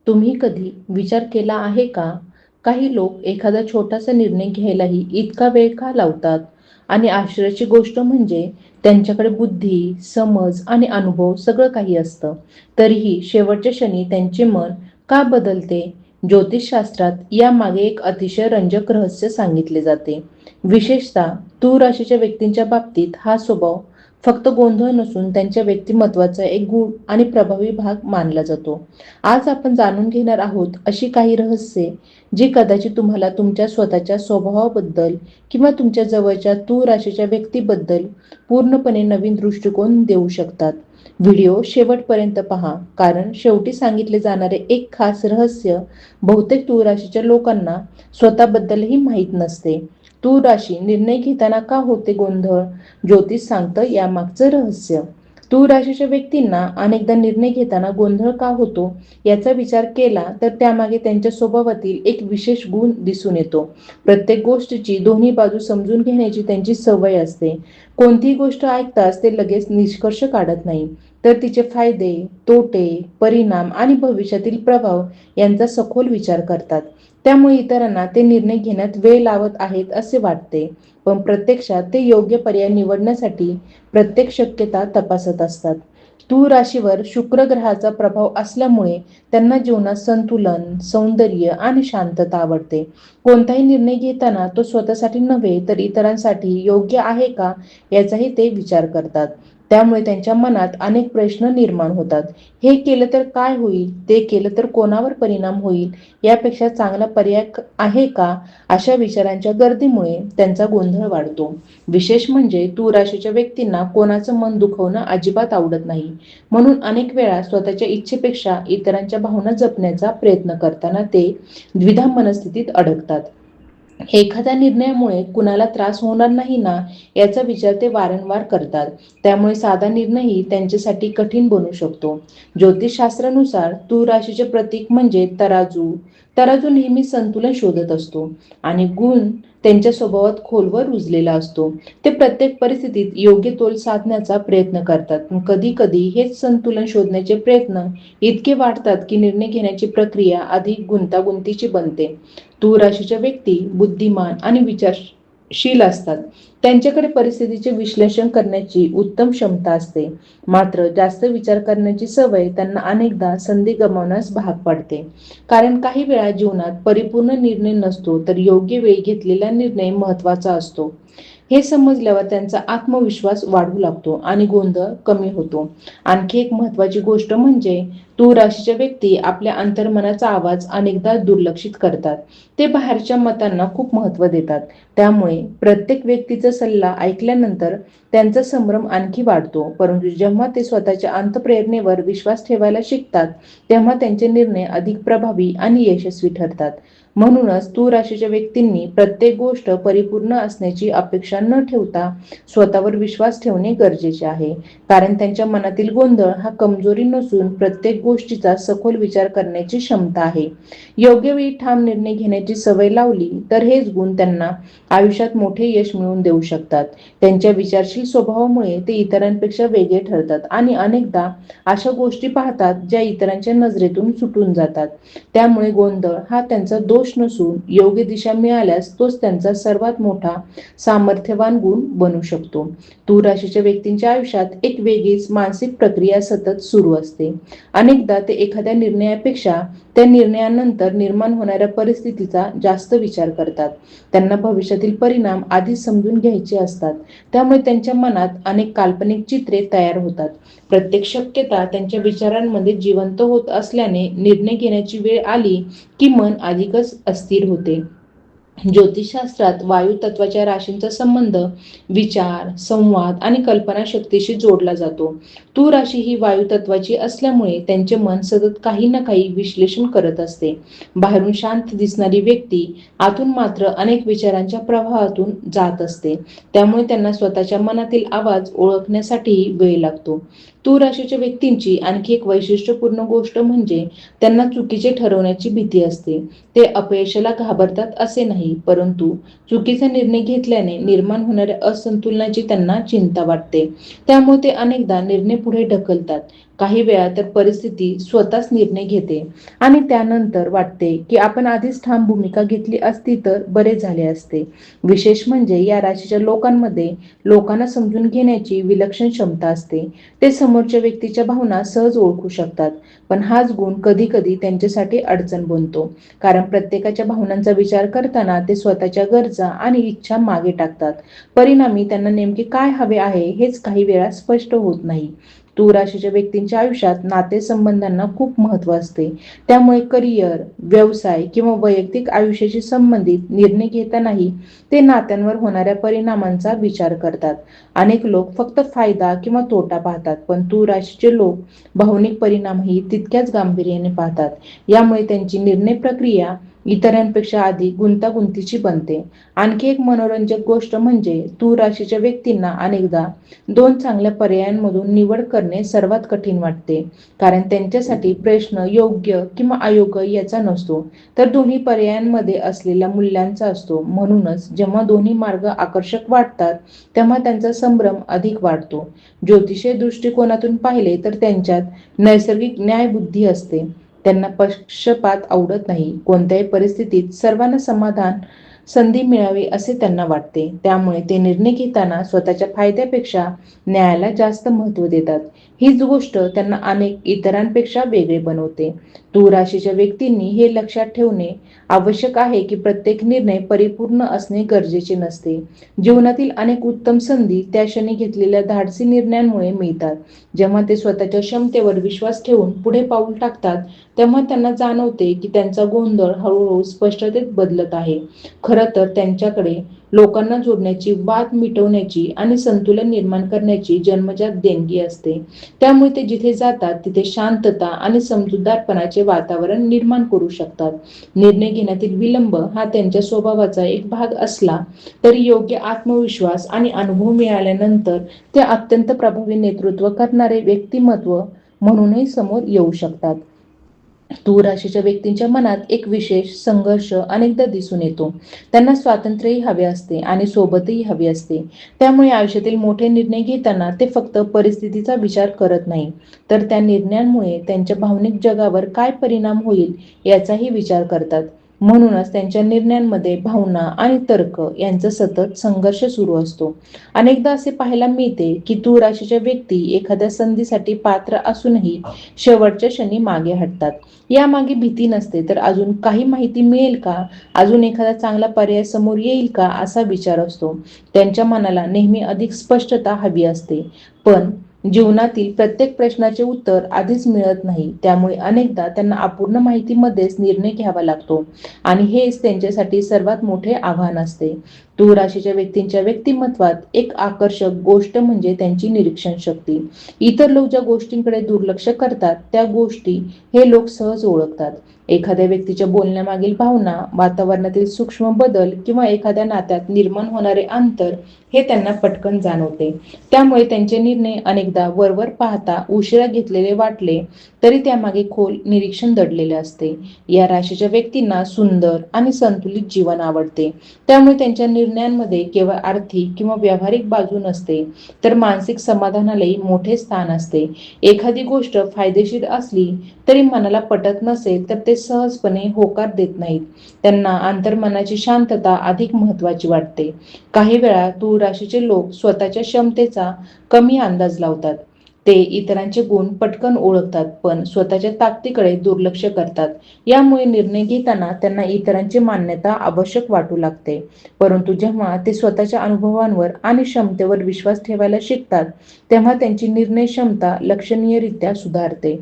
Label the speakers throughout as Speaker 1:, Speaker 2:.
Speaker 1: तुम्ही कधी विचार केला आहे का? काही लोक एखादा छोटासा निर्णय घ्यायलाही इतका वेळ का लावतात? आणि आश्चर्याची गोष्ट म्हणजे त्यांच्याकडे बुद्धी, समज आणि अनुभव सगळं काही असतं. तरीही शेवटच्या क्षणी त्यांचे मन का बदलते? ज्योतिषशास्त्रात यामागे एक अतिशय रंजक रहस्य सांगितले जाते. विशेषतः तूळ राशीच्या व्यक्तींच्या बाबतीत हा स्वभाव फक्त गोंधळ नसून त्यांच्या व्यक्तिमत्वाचा एक गूढ आणि प्रभावी भाग मानला जातो. आज आपण जाणून घेणार आहोत अशी काही रहस्ये जी कदाचित तुम्हाला तुमच्या स्वतःच्या स्वभावाबद्दल किंवा तुमच्या जवळच्या तूळ राशीच्या व्यक्तीबद्दल पूर्णपणे नवीन दृष्टिकोन देऊ शकतात. व्हिडिओ शेवटपर्यंत पहा, कारण शेवटी सांगितले जाणारे एक खास रहस्य बहुतेक तूळ राशीच्या लोकांना स्वतःबद्दलही माहीत नसते. तूळ राशी निर्णय घेताना का होते गोंधळ? ज्योतिष सांगतं यामागचं रहस्य. तूळ राशीच्या व्यक्तींना अनेकदा निर्णय घेताना गोंधळ का होतो याचा विचार केला तर त्यामागे त्यांच्या स्वभावातील एक विशेष गुण दिसून येतो. प्रत्येक गोष्टीची दोन्ही बाजू समजून घेण्याची त्यांची सवय असते. कोणतीही गोष्ट ऐकताच ते लगेच निष्कर्ष काढत नाही, तर तिचे फायदे, तोटे, परिणाम आणि भविष्यातील प्रभाव यांचा सखोल विचार करतात. त्यामुळे इतरांना ते निर्णय घेण्यात वेळ लावत आहेत असे वाटते, पण प्रत्यक्षात ते योग्य पर्याय निवडण्यासाठी प्रत्येक शक्यता तपासत असतात. तूळ राशीवर शुक्र ग्रहाचा प्रभाव असल्यामुळे त्यांना जीवनात संतुलन, सौंदर्य आणि शांतता आवडते. कोणताही निर्णय घेताना तो स्वतःसाठी नव्हे तर इतरांसाठी योग्य आहे का याचाही ते विचार करतात. त्यामुळे त्यांच्या मनात अनेक प्रश्न निर्माण होतात. हे केलं तर काय होईल? ते केलं तर कोणावर परिणाम होईल? यापेक्षा चांगला पर्याय आहे का? अशा विचारांच्या गर्दीमुळे त्यांचा गोंधळ वाढतो. विशेष म्हणजे तूळ राशीच्या व्यक्तींना कोणाचं मन दुखवणं अजिबात आवडत नाही. म्हणून अनेक वेळा स्वतःच्या इच्छेपेक्षा इतरांच्या भावना जपण्याचा प्रयत्न करताना ते द्विधा मनस्थितीत अडकतात. एखाद्या निर्णयामुळे कुणाला त्रास होणार नाही ना याचा विचार ते वारंवार करतात. त्यामुळे साधा निर्णयही त्यांच्यासाठी कठीण बनू शकतो. ज्योतिषशास्त्रानुसार तूळ राशीचे प्रतीक म्हणजे तराजू. तराजू नेहमी संतुलन शोधत असतो आणि गुण त्यांच्या स्वभावात खोलवर रुजलेला असतो. ते प्रत्येक परिस्थितीत योग्य तोल साधण्याचा प्रयत्न करतात. कधी कधी हेच संतुलन शोधण्याचे प्रयत्न इतके वाढतात की निर्णय घेण्याची प्रक्रिया अधिक गुंतागुंतीची बनते. तूळ राशीच्या व्यक्ती बुद्धिमान आणि विचारशील असतात. त्यांच्याकडे परिस्थितीचे विश्लेषण करण्याची उत्तम क्षमता असते. मात्र जास्त विचार करण्याची सवय त्यांना अनेकदा संधी गमावण्यास भाग पाडते. कारण काही वेळा जीवनात परिपूर्ण निर्णय नसतो, तर योग्य वेळी घेतलेला निर्णय महत्त्वाचा असतो. हे समजल्यावर त्यांचा आत्मविश्वास वाढू लागतो आणि गोंधळ कमी होतो. आणखी एक महत्त्वाची गोष्ट म्हणजे तूळ राशीच्या व्यक्ती आपल्या अंतर्मनाचा आवाज अनेकदा दुर्लक्षित करतात. ते बाहेरच्या मतांना खूप महत्त्व देतात. त्यामुळे प्रत्येक व्यक्तीचा सल्ला ऐकल्यानंतर त्यांचा संभ्रम आणखी वाढतो. परंतु जेव्हा ते स्वतःच्या अंतःप्रेरणेवर विश्वास ठेवायला शिकतात, तेव्हा त्यांचे निर्णय अधिक प्रभावी आणि यशस्वी ठरतात. म्हणूनच तूळ राशीच्या व्यक्तींनी प्रत्येक गोष्ट परिपूर्ण असण्याची अपेक्षा न ठेवता स्वतःवर विश्वास ठेवणे गरजेचे आहे. कारण त्यांच्या मनातील गोंधळ हा कमजोरी नसून प्रत्येक गोष्टीचा सखोल विचार करण्याची क्षमता आहे. योग्य वेळी ठाम निर्णय घेण्याची सवय लावली तर हेच गुण त्यांना आयुष्यात मोठे यश मिळवून देऊ शकतात. त्यांच्या विचारशील स्वभावामुळे ते इतरांपेक्षा वेगळे ठरतात आणि अनेकदा अशा गोष्टी पाहतात ज्या इतरांच्या नजरेतून सुटून जातात. त्यामुळे गोंधळ हा त्यांचा दोष नसून योग्य दिशा मिळाल्यास तोच त्यांचा सर्वात मोठा सामर्थ्यवान गुण बनू शकतो. तूळ राशीच्या व्यक्तींच्या आयुष्यात एक वेगळीच मानसिक प्रक्रिया सतत सुरू असते. अनेकदा ते एखाद्या निर्णयापेक्षा त्या निर्णयानंतर निर्माण होणाऱ्या परिस्थितीचा जास्त विचार करतात. त्यांना भविष्यातील परिणाम आधीच समजून घ्यायचे असतात. त्यामुळे त्यांच्या मनात अनेक काल्पनिक चित्रे तयार होतात. प्रत्येक शक्यता त्यांच्या विचारांमध्ये जिवंत होत असल्याने निर्णय घेण्याची वेळ आली की मन अधिकच अस्थिर होते. ज्योतिषशास्त्रात वायू तत्वाच्या राशींचा संबंध विचार, संवाद आणि कल्पनाशक्तीशी जोडला जातो. तूळ राशी ही वायू तत्वाची असल्यामुळे त्यांचे मन सतत काही ना काही विश्लेषण करत असते. बाहेरून शांत दिसणारी व्यक्ती आतून मात्र अनेक विचारांच्या प्रवाहातून जात असते. त्यामुळे त्यांना स्वतःच्या मनातील आवाज ओळखण्यासाठीही वेळ लागतो. तूळ राशीच्या व्यक्तींची आणखी एक वैशिष्ट्यपूर्ण गोष्ट म्हणजे त्यांना चुकीचे ठरवण्याची भीती असते. ते अपयशाला घाबरतात असे नाही, परंतु चुकीचा निर्णय घेतल्याने निर्माण होणाऱ्या असंतुलनाची त्यांना चिंता वाटते. त्यामुळे ते अनेकदा निर्णय पुढे ढकलतात. काही वेळा तर परिस्थिती स्वतःच निर्णय घेते आणि त्यानंतर वाटते की आपण आधीच ठाम भूमिका घेतली असती तर बरे झाले असते. विशेष म्हणजे या राशीच्या लोकांमध्ये लोकांना समजून घेण्याची विलक्षण क्षमता असते. ते समोरच्या व्यक्तीच्या भावना सहज ओळखू शकतात. पण हाच गुण कधी कधी त्यांच्यासाठी अडचण बनतो, कारण प्रत्येकाच्या भावनांचा विचार करताना ते स्वतःच्या गरजा आणि इच्छा मागे टाकतात. परिणामी त्यांना नेमके काय हवे आहे हेच काही वेळा स्पष्ट होत नाही. तूळ राशीच्या व्यक्तींच्या आयुष्यात नातेसंबंधांना खूप महत्त्व असते. त्यामुळे करिअर, व्यवसाय किंवा वैयक्तिक आयुष्याशी संबंधित निर्णय घेतानाही ते नात्यांवर होणाऱ्या परिणामांचा विचार करतात. अनेक लोक फक्त फायदा किंवा तोटा पाहतात, पण तूळ राशीचे लोक भावनिक परिणामही तितक्याच गांभीर्याने पाहतात. यामुळे त्यांची निर्णय प्रक्रिया इतरांपेक्षा अधिक गुंतागुंतीची बनते. आणखी एक मनोरंजक गोष्ट म्हणजे तूळ राशीच्या व्यक्तींना अनेकदा दोन चांगल्या पर्यायांमधून निवड करणे सर्वात कठीण वाटते, कारण त्यांच्यासाठी प्रश्न योग्य किंवा अयोग्य याचा नसतो, तर दोन्ही पर्यायांमध्ये असलेल्या मूल्यांचा असतो. म्हणूनच जेव्हा दोन्ही मार्ग आकर्षक वाटतात तेव्हा त्यांचा संभ्रम अधिक वाढतो. ज्योतिषीय दृष्टिकोनातून पाहिले तर त्यांच्यात नैसर्गिक न्यायबुद्धी असते. त्यांना पक्षपात आवडत नाही. कोणत्याही परिस्थितीत सर्वांना समाधान संधी मिळावी असे त्यांना वाटते. त्यामुळे ते निर्णय घेताना स्वतःच्या फायद्यापेक्षा न्यायाला जास्त महत्त्व देतात. हीच गोष्ट त्यांना अनेक इतरांपेक्षा वेगळे बनवते. तूळ राशीच्या व्यक्तींनी हे लक्षात ठेवणे आवश्यक आहे की प्रत्येक निर्णय परिपूर्ण असणे गरजेचे नसते. जीवनातील अनेक उत्तम संधी त्या क्षणी घेतलेल्या धाडसी निर्णयांमुळे मिळतात. जेव्हा ते स्वतःच्या क्षमतेवर विश्वास ठेवून पुढे पाऊल टाकतात तेव्हा त्यांना जाणवते की त्यांचा गोंधळ हळूहळू स्पष्टतेत बदलत आहे. खरं तर त्यांच्याकडे लोकांना जोडण्याची, वाद मिटवण्याची आणि संतुलन निर्माण करण्याची जन्मजात देणगी असते. त्यामुळे ते जिथे जातात तिथे शांतता आणि समजूतदारपणाचे वातावरण निर्माण करू शकतात. निर्णय घेण्यातील विलंब हा त्यांच्या स्वभावाचा एक भाग असला तरी योग्य आत्मविश्वास आणि अनुभव मिळाल्यानंतर ते अत्यंत प्रभावी नेतृत्व करणारे व्यक्तिमत्व म्हणूनही समोर येऊ शकतात. तूळ राशीच्या व्यक्तींच्या मनात एक विशेष संघर्ष अनेकदा दिसून येतो. त्यांना स्वातंत्र्यही हवे असते आणि सोबतही हवी असते. त्यामुळे आयुष्यातील मोठे निर्णय घेताना ते फक्त परिस्थितीचा विचार करत नाही, तर त्या निर्णयांमुळे त्यांच्या भावनिक जगावर काय परिणाम होईल याचाही विचार करतात. म्हणूनच त्यांच्या निर्णयांमध्ये भावना आणि तर्क यांचा सतत संघर्ष सुरू असतो. अनेकदा असे पाहायला मिळते की तूळ राशीच्या व्यक्ती एखाद्या संधीसाठी पात्र असूनही शेवटच्या क्षणी मागे हटतात. यामागे भीती नसते, तर अजून काही माहिती मिळेल का, अजून एखादा चांगला पर्याय समोर येईल का असा विचार असतो. त्यांच्या मनाला नेहमी अधिक स्पष्टता हवी असते, पण जीवनातील प्रत्येक प्रश्नाचे उत्तर आधीच मिळत नाही. त्यामुळे अनेकदा त्यांना अपूर्ण माहितीमध्येच निर्णय घ्यावा लागतो आणि हेच त्यांच्यासाठी सर्वात मोठे आव्हान असते. तूळ राशीच्या व्यक्तींच्या व्यक्तिमत्वात एक आकर्षक गोष्ट म्हणजे त्यांची निरीक्षण शक्ती. इतर लोक ज्या गोष्टींकडे दुर्लक्ष करतात त्या गोष्टी हे लोक सहज ओळखतात. एखाद्या व्यक्तीच्या बोलण्यामागील भावना, वातावरणातील सूक्ष्म बदल किंवा एखाद्या नात्यात निर्माण होणारे अंतर हे त्यांना पटकन जाणवते. त्यामुळे त्यांचे निर्णय अनेकदा वरवर पाहता उशिरा घेतलेले वाटले तरी त्यामागे खोल निरीक्षण दडलेले असते. या राशीच्या व्यक्तींना सुंदर आणि संतुलित जीवन आवडते. त्यामुळे त्यांच्या निर्णयांमध्ये केवळ आर्थिक किंवा व्यावहारिक बाजू नसते, तर मानसिक समाधानालाही मोठे स्थान असते. एखादी गोष्ट फायदेशीर असली तरी मनाला पटत नसेल तर ते सहजपणे होकार देत नाहीत. त्यांना अंतर्मनाची शांतता अधिक महत्त्वाची वाटते. काही वेळा तूळ राशीचे लोक स्वतःच्या क्षमतेचा कमी अंदाज लावतात. ते इतरांचे गुण पटकन ओळखतात पण स्वतःच्या ताकदीकडे दुर्लक्ष करतात. यामुळे निर्णय घेताना त्यांना इतरांची मान्यता आवश्यक वाटू लागते. परंतु जेव्हा ते स्वतःच्या अनुभवांवर आणि क्षमतेवर विश्वास ठेवायला शिकतात तेव्हा त्यांची निर्णय क्षमता लक्षणीयरित्या सुधारते.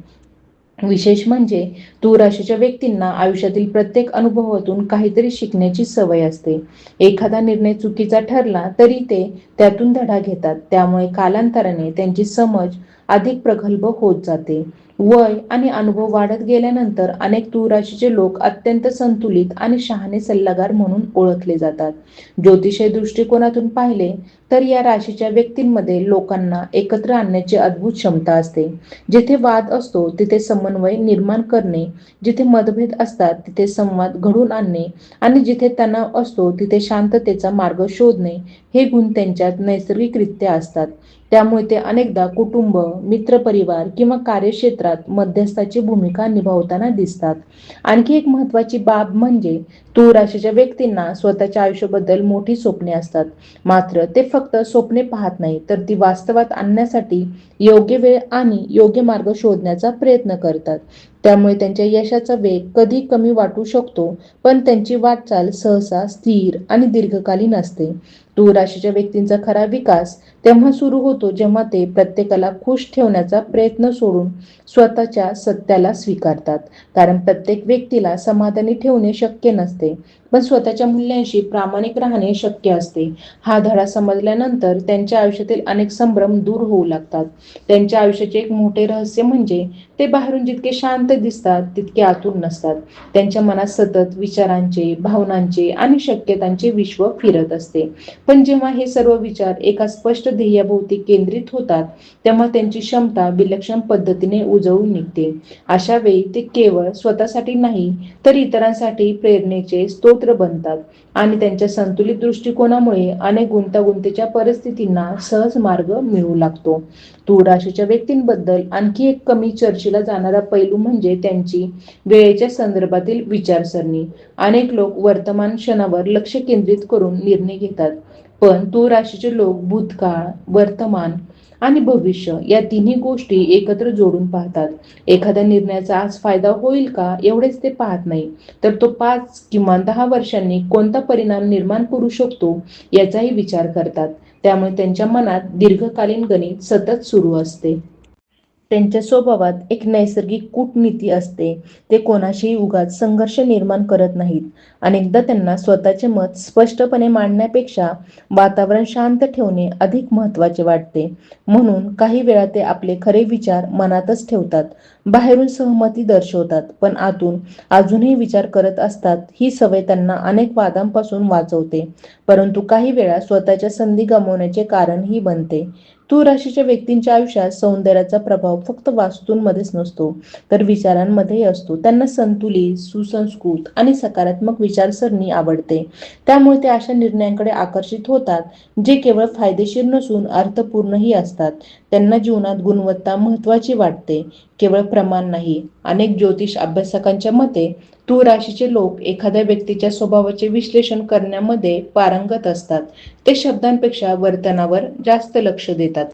Speaker 1: विशेष म्हणजे तूळ राशीच्या व्यक्तींना आयुष्यातील प्रत्येक अनुभवातून काहीतरी शिकण्याची सवय असते. एखादा निर्णय चुकीचा ठरला तरी ते त्यातून धडा घेतात. त्यामुळे कालांतराने त्यांची समज अधिक प्रगल्भ होत जाते. वय आणि अनुभव वाढत गेल्यानंतर अनेक तूळ राशीचे लोक अत्यंत संतुलित आणि शहाणे सल्लागार म्हणून ओळखले जातात. ज्योतिषीय दृष्टिकोनातून पाहिले तर या राशीच्या व्यक्तींमध्ये लोकांना एकत्र आणण्याची अद्भुत क्षमता असते. जिथे वाद असतो तिथे समन्वय निर्माण करणे, जिथे मतभेद असतात तिथे संवाद घडवून आणणे आणि जिथे तणाव असतो तिथे शांततेचा मार्ग शोधणे, हे गुण त्यांच्यात नैसर्गिकरित्या असतात. त्यामुळे ते अनेकदा कुटुंब, मित्रपरिवार किंवा कार्यक्षेत्रात मध्यस्थाची भूमिका निभावताना दिसतात. आणखी एक महत्त्वाची बाब म्हणजे तूळ राशीच्या व्यक्तींना स्वतःच्या आयुष्याबद्दल मोठी स्वप्ने असतात. मात्र ते फक्त स्वप्ने पाहत नाही, तर ती वास्तवात आणण्यासाठी योग्य वेळ आणि योग्य मार्ग शोधण्याचा प्रयत्न करतात. त्यामुळे त्यांच्या यशाचा वेग कधी कमी वाटू शकतो, पण त्यांची वाटचाल सहसा स्थिर आणि दीर्घकालीन असते. तूळ राशीच्या व्यक्तींचा खरा विकास तेव्हा सुरू होतो जेव्हा ते प्रत्येकाला खुश ठेवण्याचा प्रयत्न सोडून स्वतःच्या सत्याला स्वीकारतात. कारण प्रत्येक व्यक्तीला समाधानी ठेवणे शक्य नसते, पण स्वतःच्या मूल्यांशी प्रामाणिक राहणे शक्य असते. हा धडा समजल्यानंतर त्यांच्या आयुष्यातील अनेक संभ्रम दूर होऊ लागतात. त्यांच्या आयुष्याचे एक मोठे रहस्य म्हणजे ते बाहेरून जितके शांत दिसतात तितके आतून नसतात. त्यांच्या मनात सतत विचारांचे, भावनांचे आणि शक्यतांचे विश्व फिरत असते. पण जेव्हा हे सर्व विचार एका स्पष्ट ध्येयाभोवती केंद्रित होतात, तेव्हा त्यांची क्षमता विलक्षण पद्धतीने उजळून निघते. अशा वेळी ते केवळ स्वतःसाठी नाही तर इतरांसाठी प्रेरणेचे स्तोत्र बनतात आणि त्यांच्या संतुलित दृष्टिकोनामुळे अनेक गुंतागुंतीच्या परिस्थितींना सहज मार्ग मिळू लागतो. तूळ राशीच्या व्यक्तींबद्दल आणखी एक कमी चर्चेला जाणारा पैलू म्हणजे त्यांची वेळेच्या संदर्भातील विचारसरणी. अनेक लोक वर्तमान क्षणावर लक्ष केंद्रित करून निर्णय घेतात, पण तूळ राशीचे लोक भूतकाळ, वर्तमान आणि भविष्य या तिन्ही गोष्टी एकत्र जोडून पाहतात. एखाद्या निर्णयाचा आज फायदा होईल का एवढेच ते पाहत नाही, तर तो 5 किंवा 10 वर्षांनी कोणता परिणाम निर्माण करू शकतो याचाही विचार करतात. त्यामुळे त्यांच्या मनात दीर्घकालीन गणित सतत सुरू असते. त्यांच्या स्वभावात एक नैसर्गिक कूटनीती असते. ते कोणाशीही उगाच संघर्ष निर्माण करत नाहीत. अनेकदा त्यांना स्वतःचे मत स्पष्टपणे मांडण्यापेक्षा वातावरण शांत ठेवणे अधिक महत्त्वाचे वाटते. म्हणून काही वेळा ते आपले खरे विचार मनातच ठेवतात. बाहेरून सहमती दर्शवतात, पण आतून अजूनही विचार करत असतात. ही सवय त्यांना अनेक वादांपासून वाचवते, परंतु काही वेळा स्वतःच्या संधी गमावण्याचे कारणही बनते. तूळ राशीच्या व्यक्तींच्या आयुष्यात सौंदर्याचा प्रभाव फक्त वास्तूंमध्येच नसतो, तर विचारांमध्येही असतो. त्यांना संतुलित, सुसंस्कृत आणि सकारात्मक विचारसरणी आवडते. त्यामुळे ते अशा निर्णयांकडे आकर्षित होतात जे केवळ फायदेशीर नसून अर्थपूर्णही असतात. त्यांना जीवनात गुणवत्ता महत्त्वाची वाटते, केवळ प्रमाण नाही. अनेक ज्योतिष अभ्यासकांच्या मते तूळ राशीचे लोक एखाद्या व्यक्तीच्या स्वभावाचे विश्लेषण करण्यामध्ये पारंगत असतात. ते शब्दांपेक्षा वर्तनावर जास्त लक्ष देतात.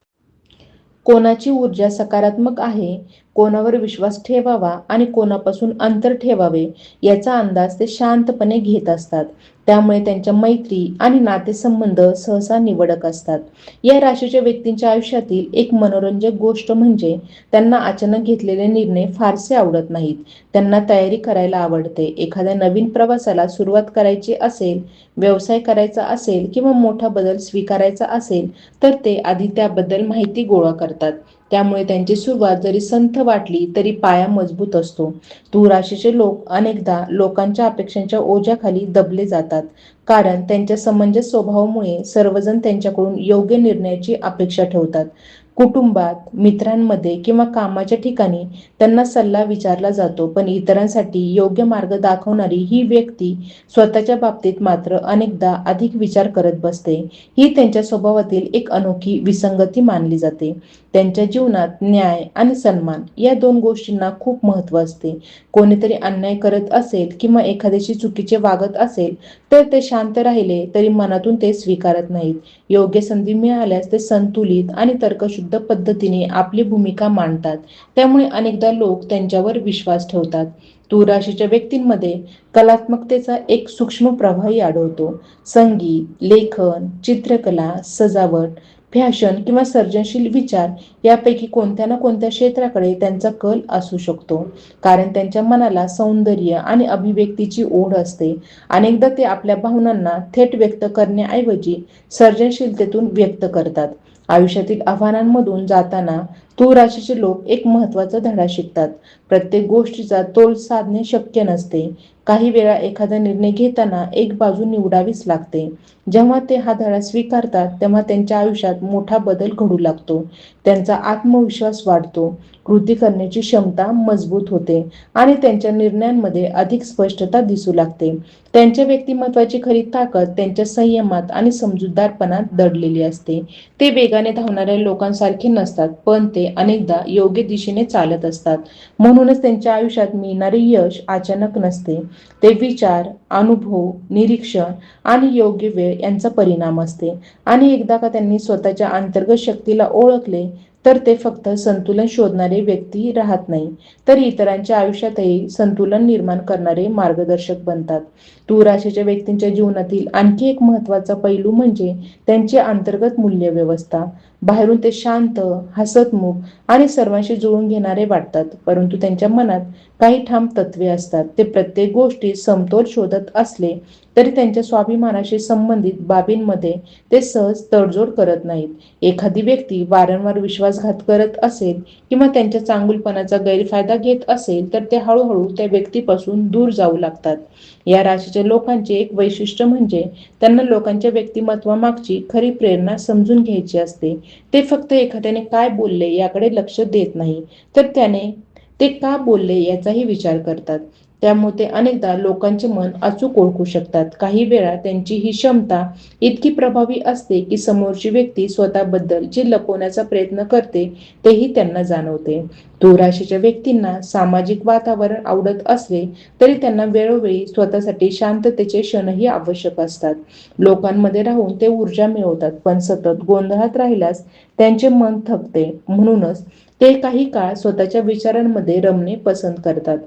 Speaker 1: कोणाची ऊर्जा सकारात्मक आहे, कोणावर विश्वास ठेवावा आणि कोणापासून अंतर ठेवावे याचा अंदाज ते शांतपणे घेत असतात. त्यामुळे त्यांच्या मैत्री आणि नातेसंबंध सहसा निवडक असतात. या राशीच्या व्यक्तींच्या आयुष्यातील एक मनोरंजक गोष्ट म्हणजे त्यांना अचानक घेतलेले निर्णय फारसे आवडत नाहीत. त्यांना तयारी करायला आवडते. एखाद्या नवीन प्रवासाला सुरुवात करायची असेल, व्यवसाय करायचा असेल किंवा मोठा बदल स्वीकारायचा असेल, तर ते आधी त्याबद्दल माहिती गोळा करतात. त्यामुळे त्यांची सुरुवात जरी संथ वाटली तरी पाया मजबूत असतो. तूळ राशीचे लोक अनेकदा लोकांच्या अपेक्षांच्या ओझ्याखाली दबले जातात, कारण त्यांच्या समंजस स्वभावामुळे सर्वजण त्यांच्याकडून योग्य निर्णयाची अपेक्षा ठेवतात. कुटुंबात, मित्रांमध्ये किंवा कामाच्या ठिकाणी त्यांना सल्ला विचारला जातो, पण इतरांसाठी योग्य मार्ग दाखवणारी ही व्यक्ती स्वतःच्या बाबतीत मात्र अनेकदा अधिक विचार करत बसते. ही त्यांच्या स्वभावातील एक अनोखी विसंगती मानली जाते. त्यांच्या जीवनात न्याय आणि सन्मान या दोन गोष्टींना खूप महत्त्व असते. कोणीतरी अन्याय करत असेल किंवा एखाद्याशी चुकीचे वागत असेल तर ते शांत राहिले तरी मनातून ते स्वीकारत नाहीत. योग्य संधी मिळाल्यास ते संतुलित आणि तर्कशुद्ध पद्धतीने आपली भूमिका मांडतात. त्यामुळे अनेकदा लोक त्यांच्यावर विश्वास ठेवतात. तूळ राशीच्या व्यक्तींमध्ये कलात्मकतेचा एक सूक्ष्म प्रभावही आढळतो. संगीत, लेखन, चित्रकला, सजावट, फॅशन किंवा सर्जनशील विचार यापैकी कोणत्या ना कोणत्या क्षेत्राकडे त्यांचा कल असू शकतो, कारण त्यांच्या मनाला सौंदर्य आणि अभिव्यक्तीची ओढ असते. अनेकदा ते आपल्या भावनांना थेट व्यक्त करण्याऐवजी सर्जनशीलतेतून व्यक्त करतात. आयुष्यातील आव्हानांमधून जाताना तूळ राशीचे लोक एक महत्त्वाचा धडा शिकतात. प्रत्येक गोष्टीचा तोल साधणे शक्य नसते. काही वेळा एखादा निर्णय घेताना एक बाजू निवडावीच लागते. जेव्हा ते हा धडा स्वीकारतात तेव्हा त्यांच्या आयुष्यात मोठा बदल घडू लागतो. त्यांचा आत्मविश्वास वाढतो, कृती करण्याची क्षमता मजबूत होते आणि त्यांच्या निर्णयांमध्ये अधिक स्पष्टता दिसू लागते. त्यांच्या व्यक्तिमत्वाची खरी ताकद त्यांच्या संयमात आणि समजूतदारपणात दडलेली असते. ते वेगाने धावणाऱ्या लोकांसारखे नसतात, पण ते अनेकदा योग्य दिशेने चालत असतात. म्हणूनच त्यांच्या आयुष्यात मिळणारे यश अचानक नसते. ते विचार, अनुभव, निरीक्षण आणि योग्य वेळ यांचा परिणाम असते. आणि एकदा का त्यांनी स्वतःच्या अंतर्गत शक्तीला ओळखले, तर ते फक्त संतुलन शोधणारे व्यक्ती राहत नाही, तर इतरांच्या आयुष्यातही संतुलन निर्माण करणारे मार्गदर्शक बनतात. तूळ राशीच्या व्यक्तींच्या जीवनातील आणखी एक महत्त्वाचा पैलू म्हणजे त्यांची अंतर्गत मूल्य व्यवस्था. बाहेरून ते शांत, हसतमुख आणि सर्वांशी जुळून घेणारे वाटतात, परंतु त्यांच्या मनात काही ठाम तत्वे असतात. ते प्रत्येक गोष्टीत समतोल शोधत असले तरी त्यांच्या स्वाभिमानाशी संबंधित बाबींमध्ये ते सहज तडजोड करत नाहीत. एखादी व्यक्ती वारंवार विश्वासघात करत असेल किंवा त्यांच्या चांगुलपणाचा गैरफायदा घेत असेल तर ते हळूहळू त्या व्यक्तीपासून दूर जाऊ लागतात. या राशीच्या लोकांचे एक वैशिष्ट्य म्हणजे त्यांना लोकांच्या व्यक्तिमत्वामागची खरी प्रेरणा समजून घ्यायची असते. ते फक्त एखाद्याने काय बोलले याकडे लक्ष देत नाही, तर त्याने ते का बोलले याचाही विचार करतात. त्यामुळे ते अनेकदा लोकांचे मन अचूक ओळखू शकतात. काही वेळा त्यांची ही क्षमता इतकी प्रभावी असते की समोरची व्यक्ती स्वतःबद्दल जे लपवण्याचा प्रयत्न करते तेही त्यांना जाणवते. तूळ राशीच्या व्यक्तींना सामाजिक वातावरण आवडत असले तरी त्यांना वेळोवेळी स्वतःसाठी शांततेचे क्षणही आवश्यक असतात. लोकांमध्ये राहून ते ऊर्जा मिळवतात, पण सतत गोंधळात राहिल्यास त्यांचे मन थकते. म्हणूनच ते काही काळ स्वतःच्या विचारांमध्ये रमणे पसंत करतात.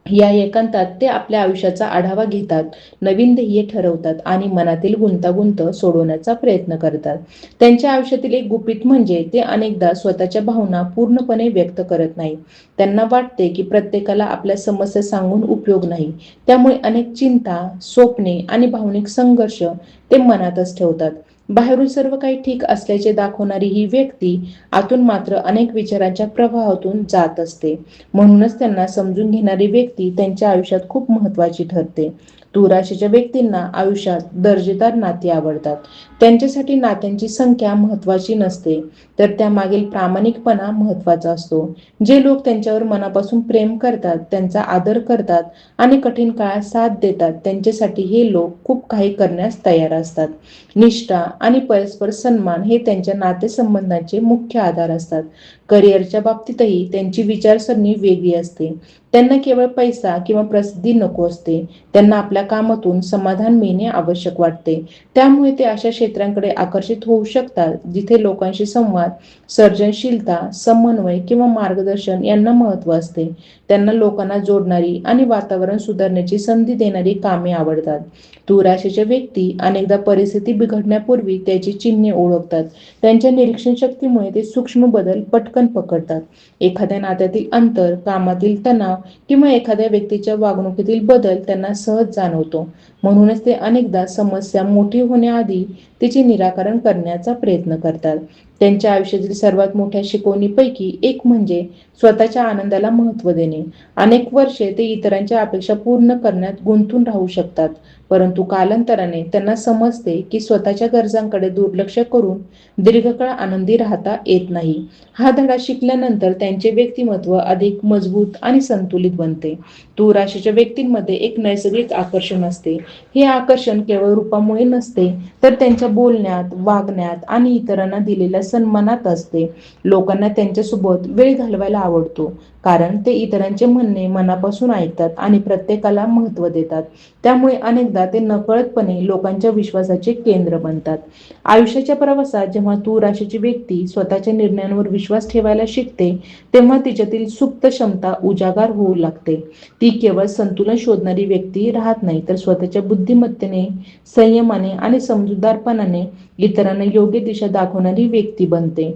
Speaker 1: या एकांतात ते आपल्या आयुष्याचा आढावा घेतात, नवीन ध्येय ठरवतात आणि मनातील गुंतागुंत सोडवण्याचा प्रयत्न करतात. त्यांच्या आयुष्यातील एक गुपित म्हणजे ते अनेकदा स्वतःच्या भावना पूर्णपणे व्यक्त करत नाही. त्यांना वाटते की प्रत्येकाला आपल्या समस्या सांगून उपयोग नाही. त्यामुळे अनेक चिंता, स्वप्ने आणि भावनिक संघर्ष ते मनातच ठेवतात. बाहेरून सर्व काही ठीक असल्याचे दाखवणारी ही व्यक्ती आतून मात्र अनेक विचारांच्या प्रवाहातून जात असते. म्हणूनच त्यांना समजून घेणारी व्यक्ती त्यांच्या आयुष्यात खूप महत्त्वाची ठरते. तूळ राशीच्या व्यक्तींना आयुष्यात दर्जेदार नाती आवडतात. त्यांच्यासाठी नात्यांची संख्या महत्त्वाची नसते, तर त्यामागील प्रामाणिकपणा महत्त्वाचा असतो. जे लोक त्यांच्यावर मनापासून प्रेम करतात, त्यांचा आदर करतात आणि कठीण काळात साथ देतात, त्यांच्यासाठी हे लोक खूप काही करण्यास तयार असतात. निष्ठा आणि परस्पर सन्मान हे त्यांच्या नातेसंबंधांचे मुख्य आधार असतात. करिअरच्या बाबतीतही त्यांची विचारसरणी वेगळी असते. त्यांना केवळ पैसा किंवा प्रसिद्धी नको असते. त्यांना आपल्या कामातून समाधान मिळणे आवश्यक वाटते. त्यामुळे ते अशा क्षेत्रांकडे आकर्षित होऊ शकतात जिथे लोकांशी संवाद, सर्जनशीलता, समन्वय किंवा मार्गदर्शन यांना महत्त्व असते. त्यांना लोकांना जोडणारी आणि वातावरण सुधारण्याची संधी देणारी कामे आवडतात. तूळ राशीच्या व्यक्ती अनेकदा परिस्थिती बिघडण्यापूर्वी त्याची चिन्हे ओळखतात. त्यांच्या निरीक्षण शक्तीमुळे ते सूक्ष्म बदल पटकन पकडतात. एखाद्या नात्यातील अंतर, कामातील तणाव किंवा एखाद्या व्यक्तीच्या वागणुकीतील बदल त्यांना सहज जाणवतो. म्हणूनच ते अनेकदा समस्या मोठी होण्याआधी तिचे निराकरण करण्याचा प्रयत्न करतात. त्यांच्या आयुष्यातील सर्वात मोठ्या शिकवणीपैकी एक म्हणजे स्वतःच्या आनंदाला महत्त्व देणे. अनेक वर्षे ते इतरांच्या अपेक्षा पूर्ण करण्यात गुंतून राहू शकतात, परंतु कालांतराने त्यांना समजते की स्वतःच्या गरजांकडे दुर्लक्ष करून दीर्घकाळ आनंदी राहता येत नाही. हा धडा शिकल्यानंतर त्यांचे व्यक्तिमत्व अधिक मजबूत आणि संतुलित बनते. तूळ राशीच्या व्यक्तींमध्ये एक नैसर्गिक आकर्षण असते. हे आकर्षण केवळ रूपामुळे नसते, तर त्यांच्या बोलण्यात, वागण्यात आणि इतरांना दिलेल्या सन्मानात असते. लोकांना त्यांच्यासोबत वेळ घालवायला आवडतो, कारण ते इतरांचे म्हणणे मनापासून ऐकतात आणि प्रत्येकाला महत्त्व देतात. त्यामुळे अनेकदा ते नकळतपणे लोकांच्या विश्वासाचे केंद्र बनतात. आयुष्याच्या प्रवासात जेव्हा तूळ राशीची व्यक्ती स्वतःच्या निर्णयांवर विश्वास ठेवायला शिकते, तेव्हा तिच्यातील सुप्त क्षमता उजागर होऊ लागते. ती केवळ संतुलन शोधणारी व्यक्ती राहत नाही, तर स्वतःच्या बुद्धिमत्तेने, संयमाने आणि समजूतदारपणाने इतरांना योग्य दिशा दाखवणारी व्यक्ती बनते.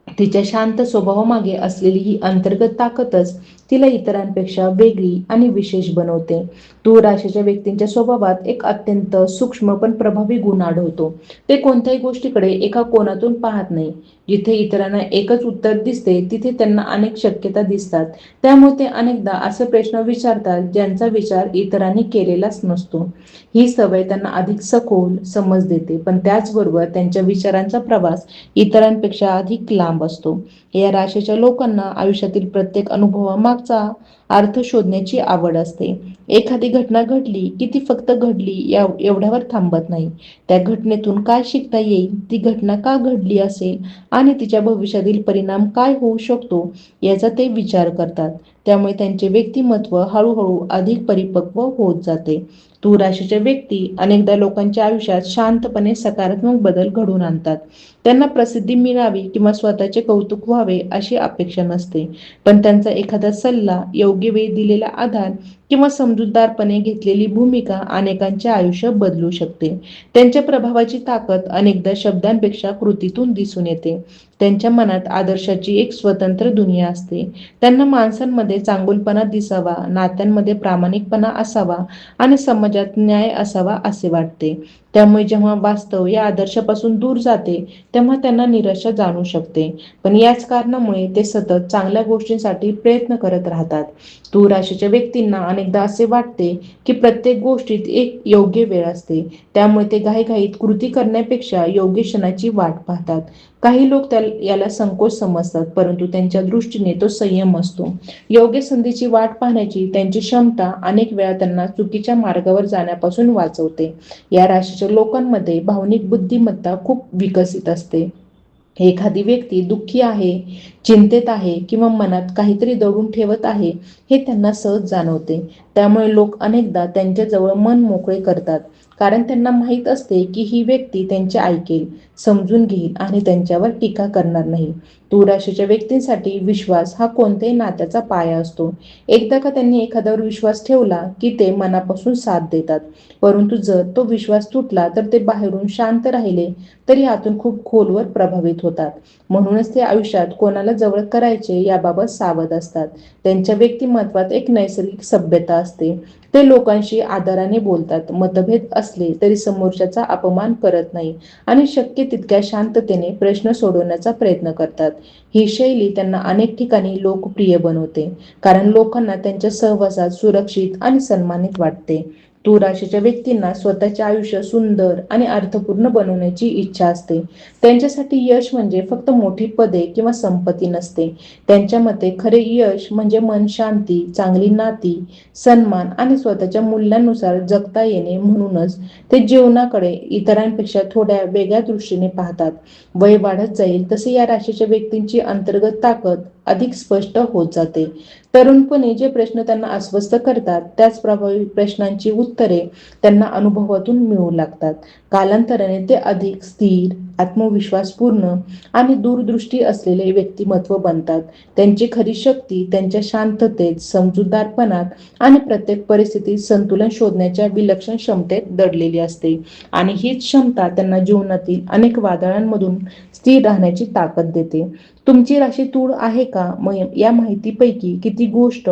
Speaker 1: तिच्या शांत स्वभावामागे असलेली ही अंतर्गत ताकदच तिला इतरांपेक्षा वेगळी आणि विशेष बनवते. तूळ राशीच्या व्यक्तींच्या स्वभावात एक अत्यंत सूक्ष्म पण प्रभावी गुण आढळतो. ते कोणत्याही गोष्टीकडे एका कोनातून पाहत नाही. जिथे इतरांना एकच उत्तर दिसते तिथे त्यांना अनेक शक्यता दिसतात. त्यामुळे ते अनेकदा असे प्रश्न विचारतात ज्यांचा विचार इतरांनी केलेलाच नसतो. ही सवय त्यांना अधिक सखोल समज देते, पण त्याचबरोबर त्यांच्या विचारांचा प्रवास इतरांपेक्षा अधिक लांब असतो. या राशीच्या लोकांना आयुष्यातील प्रत्येक अनुभवामागचा अर्थ शोधण्याची आवड असते. एखादी घटना घडली की ती फक्त घडली या एवढ्यावर थांबत नाही. त्या घटनेतून काय शिकता येईल, ती घटना का घडली असेल आणि तिच्या भविष्यातील परिणाम काय होऊ शकतो याचा ते विचार करतात. त्यामुळे त्यांचे व्यक्तिमत्व हळूहळू अधिक परिपक्व होत जाते. तूळ राशीच्या व्यक्ती अनेकदा लोकांच्या आयुष्यात शांतपणे सकारात्मक बदल घडवून आणतात. त्यांना प्रसिद्धी मिळावी किंवा स्वतःचे कौतुक व्हावे अशी अपेक्षा नसते, पण त्यांचा एखादा सल्ला, योग्य वेळी दिलेला आधार किंवा समजूतदारपणे घेतलेली भूमिका अनेकांचे आयुष्य बदलू शकते. त्यांच्या प्रभावाची ताकद अनेकदा शब्दांपेक्षा कृतीतून दिसून येते. त्यांच्या मनात आदर्शाची एक स्वतंत्र दुनिया असते. त्यांना माणसांमध्ये चांगुलपणा दिसावा, नात्यांमध्ये प्रामाणिकपणा असावा आणि समाजात न्याय असावा असे वाटते. त्यामुळे जेव्हा वास्तव या आदर्शापासून दूर जाते तेव्हा त्यांना निराशा जाणवू शकते, पण याच कारणामुळे ते सतत चांगल्या गोष्टींसाठी प्रयत्न करत राहतात. तूळ राशीच्या व्यक्तींना अनेकदा असे वाटते की प्रत्येक गोष्टीत एक योग्य वेळ असते. त्यामुळे ते घाईघाईत कृती करण्यापेक्षा योग्य क्षणाची वाट पाहतात. काही लोक याला संकोच समजतात, परंतु त्यांच्या दृष्टीने तो संयम असतो. योग्य संधीची वाट पाहण्याची त्यांची क्षमता अनेक वेळा त्यांना चुकीच्या मार्गावर जाण्यापासून वाचवते. या राशीच्या लोकांमध्ये भावनिक बुद्धिमत्ता खूप विकसित असते. एखादी व्यक्ती दुःखी आहे, चिंतेत आहे किंवा मनात काहीतरी दडून ठेवत आहे हे त्यांना सहज जाणवते. त्यामुळे लोक अनेकदा त्यांच्याजवळ मन मोकळे करतात, कारण त्यांना माहीत असते की ही व्यक्ती त्यांचे ऐकेल, समजून घेईल आणि त्यांच्यावर टीका करणार नाही. तूळ राशीच्या व्यक्तींसाठी विश्वास हा कोणत्याही नात्याचा पाया असतो. एकदा का त्यांनी एखाद्यावर विश्वास ठेवला की ते मनापासून साथ देतात, परंतु जर तो विश्वास तुटला तर ते बाहेरून शांत राहिले तरी आतून खूप खोलवर प्रभावित होतात. म्हणूनच ते आयुष्यात कोणाला जवळ करायचे याबाबत सावध असतात. त्यांच्या व्यक्तिमत्वात एक नैसर्गिक सभ्यता असते. ते लोकांशी आदराने बोलतात, मतभेद असले तरी समोरच्याचा अपमान करत नाही आणि शक्य तितक्या शांततेने प्रश्न सोडवण्याचा प्रयत्न करतात. ही शैली त्यांना अनेक ठिकाणी लोकप्रिय बनवते, कारण लोकांना त्यांच्या सहवासात सुरक्षित आणि सन्मानित वाटते. तूळ राशीच्या व्यक्तींना स्वतःचे आयुष्य सुंदर आणि अर्थपूर्ण बनवण्याची इच्छा असते. त्यांच्यासाठी यश म्हणजे फक्त मोठी पदे किंवा संपत्ती नसते. त्यांच्या मते खरे यश म्हणजे मन शांती, चांगली नाती, सन्मान आणि स्वतःच्या मूल्यांनुसार जगता येणे. म्हणूनच ते जीवनाकडे इतरांपेक्षा थोड्या वेगळ्या दृष्टीने पाहतात. वय वाढत जाईल तसे या राशीच्या व्यक्तींची अंतर्गत ताकद अधिक स्पष्ट होत जाते. तरुणपणी जे प्रश्न त्यांना अस्वस्थ करतात त्याच प्रभावी प्रश्नांची उत्तरे त्यांना अनुभवातून मिळू लागतात. कालांतराने ते अधिक स्थिर, आत्मविश्वासपूर्ण आणि दूरदृष्टी असलेले व्यक्तिमत्व बनतात. त्यांची खरी शक्ती त्यांच्या शांततेत, समजूतदारपणात आणि प्रत्येक परिस्थितीत संतुलन शोधण्याच्या विलक्षण क्षमतेत दडलेली असते आणि हीच क्षमता त्यांना जीवनातील अनेक वादळांमधून स्थिर राहण्याची ताकद देते. तुमची राशी तूळ आहे का? मग या माहितीपैकी किती गोष्ट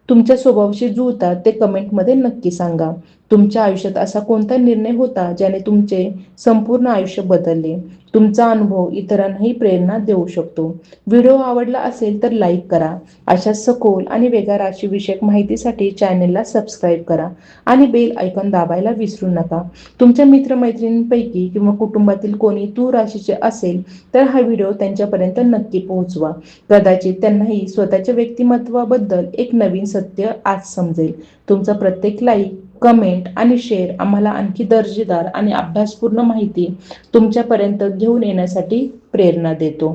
Speaker 1: तुमच्या स्वभावाशी जुळतात ते कमेंटमध्ये नक्की सांगा. तुमच्या आयुष्यात असा कोणता निर्णय होता ज्याने तुमचे संपूर्ण आयुष्य बदलले? तुमचा अनुभव इतरांनाही प्रेरणा देऊ शकतो. व्हिडिओ आवडला असेल तर लाईक करा. अशा सखोल आणि वेगळ्या राशीविषयक माहितीसाठी चॅनेलला सबस्क्राईब करा आणि बेल आयकॉन दाबायला विसरू नका. तुमच्या मित्रमैत्रिणींपैकी किंवा कुटुंबातील कोणी तूळ राशीचे असेल तर हा व्हिडिओ त्यांच्यापर्यंत नक्की पोहोचवा. कदाचित त्यांनाही स्वतःच्या व्यक्तिमत्वाबद्दल एक नवीन सत्य आज समजेल. तुमचा प्रत्येक लाईक, कमेंट आणि शेअर आम्हाला आणखी दर्जेदार आणि अभ्यासपूर्ण माहिती तुमच्यापर्यंत घेऊन येण्यासाठी प्रेरणा देतो.